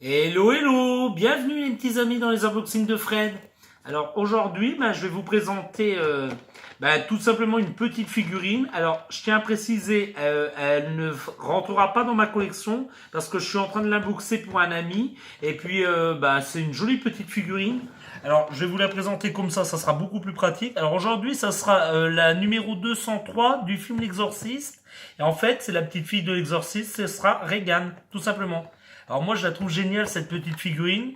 Hello, hello, bienvenue les petits amis dans les unboxings de Fred. Alors aujourd'hui, je vais vous présenter tout simplement une petite figurine. Alors je tiens à préciser, elle ne rentrera pas dans ma collection parce que je suis en train de l'unboxer pour un ami. Et puis c'est une jolie petite figurine. Alors je vais vous la présenter comme ça sera beaucoup plus pratique. Alors aujourd'hui, ça sera la numéro 203 du film L'Exorciste. Et en fait, c'est la petite fille de l'Exorciste, ce sera Regan, tout simplement. Alors moi je la trouve géniale cette petite figurine.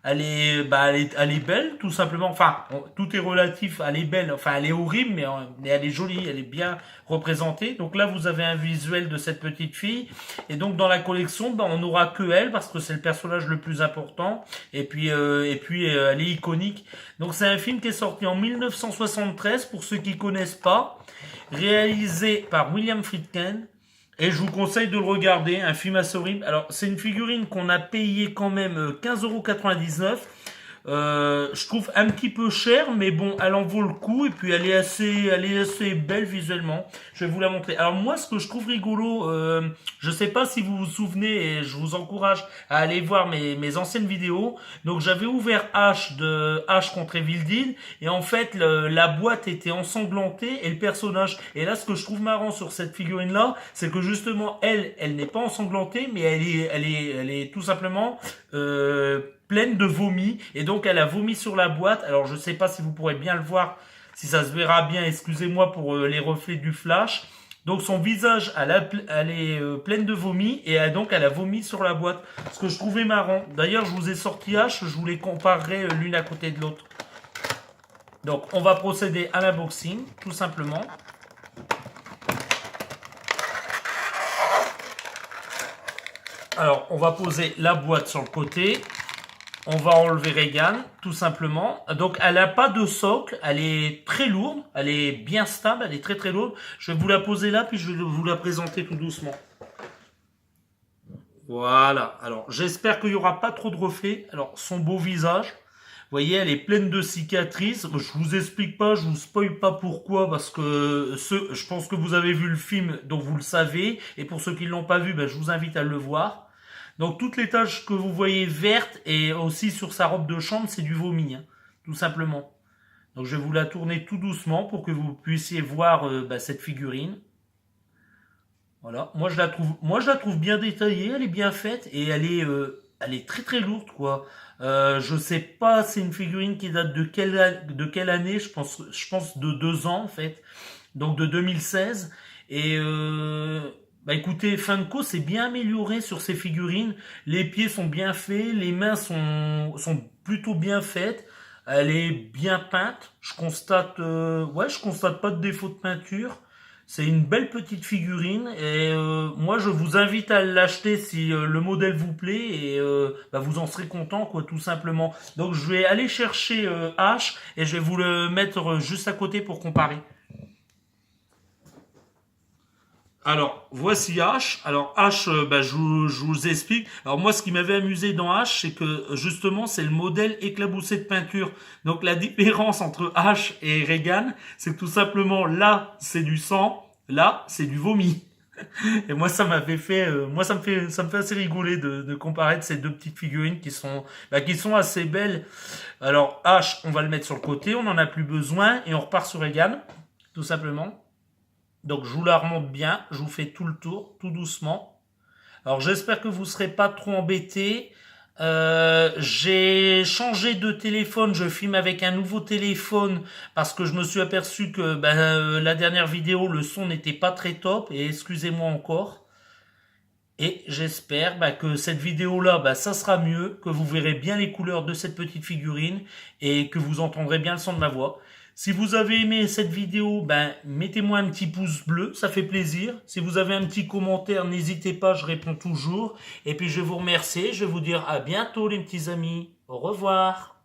Elle est belle tout simplement. Enfin, tout est relatif. Elle est belle. Enfin, elle est horrible, mais elle est jolie. Elle est bien représentée. Donc là, vous avez un visuel de cette petite fille. Et donc dans la collection, on n'aura que elle parce que c'est le personnage le plus important. Et puis elle est iconique. Donc c'est un film qui est sorti en 1973 pour ceux qui connaissent pas, réalisé par William Friedkin. Et je vous conseille de le regarder, un film assez horrible. Alors, c'est une figurine qu'on a payé quand même 15,99 €. Je trouve un petit peu cher, mais bon, elle en vaut le coup. Et puis, elle est assez belle visuellement. Je vais vous la montrer. Alors, moi, ce que je trouve rigolo, je sais pas si vous vous souvenez, et je vous encourage à aller voir mes anciennes vidéos. Donc, j'avais ouvert H contre Evil Dead. Et en fait, la boîte était ensanglantée et le personnage. Et là, ce que je trouve marrant sur cette figurine-là, c'est que justement, elle n'est pas ensanglantée, mais elle est tout simplement, pleine de vomi, et donc elle a vomi sur la boîte. Alors je sais pas si vous pourrez bien le voir, si ça se verra bien, excusez-moi pour les reflets du flash. Donc son visage, elle est pleine de vomi, et donc elle a vomi sur la boîte, ce que je trouvais marrant. D'ailleurs je vous ai sorti H, je vous les comparerai l'une à côté de l'autre. Donc on va procéder à l'unboxing, tout simplement. Alors on va poser la boîte sur le côté. On va enlever Regan, tout simplement. Donc, elle n'a pas de socle. Elle est très lourde. Elle est bien stable. Elle est très très lourde. Je vais vous la poser là, puis je vais vous la présenter tout doucement. Voilà. Alors, j'espère qu'il n'y aura pas trop de reflets. Alors, son beau visage. Vous voyez, elle est pleine de cicatrices. Je vous explique pas, je vous spoil pas pourquoi, parce que je pense que vous avez vu le film, donc vous le savez. Et pour ceux qui ne l'ont pas vu, je vous invite à le voir. Donc toutes les taches que vous voyez vertes et aussi sur sa robe de chambre, c'est du vomi, hein, tout simplement. Donc je vais vous la tourner tout doucement pour que vous puissiez voir cette figurine. Voilà, moi je la trouve bien détaillée, elle est bien faite et elle est très très lourde quoi. Je sais pas, c'est une figurine qui date de quelle année, je pense de 2 ans en fait, donc de 2016. Et écoutez, Funko s'est bien amélioré sur ces figurines. Les pieds sont bien faits, les mains sont plutôt bien faites. Elle est bien peinte. Je constate pas de défaut de peinture. C'est une belle petite figurine et moi je vous invite à l'acheter si le modèle vous plaît et vous en serez content quoi, tout simplement. Donc je vais aller chercher H et je vais vous le mettre juste à côté pour comparer. Alors, voici H. Alors, H, je vous explique. Alors, moi, ce qui m'avait amusé dans H, c'est que, justement, c'est le modèle éclaboussé de peinture. Donc, la différence entre H et Regan, c'est que tout simplement, là, c'est du sang, là, c'est du vomi. Et moi, ça m'avait fait, ça me fait assez rigoler de comparer ces deux petites figurines qui sont assez belles. Alors, H, on va le mettre sur le côté, on n'en a plus besoin, et on repart sur Regan, tout simplement. Donc je vous la remonte bien, je vous fais tout le tour, tout doucement. Alors j'espère que vous ne serez pas trop embêtés. J'ai changé de téléphone, je filme avec un nouveau téléphone parce que je me suis aperçu que la dernière vidéo, le son n'était pas très top et excusez-moi encore. Et j'espère que cette vidéo-là, ça sera mieux, que vous verrez bien les couleurs de cette petite figurine et que vous entendrez bien le son de ma voix. Si vous avez aimé cette vidéo, mettez-moi un petit pouce bleu, ça fait plaisir. Si vous avez un petit commentaire, n'hésitez pas, je réponds toujours. Et puis je vais vous remercier, je vais vous dire à bientôt les petits amis. Au revoir.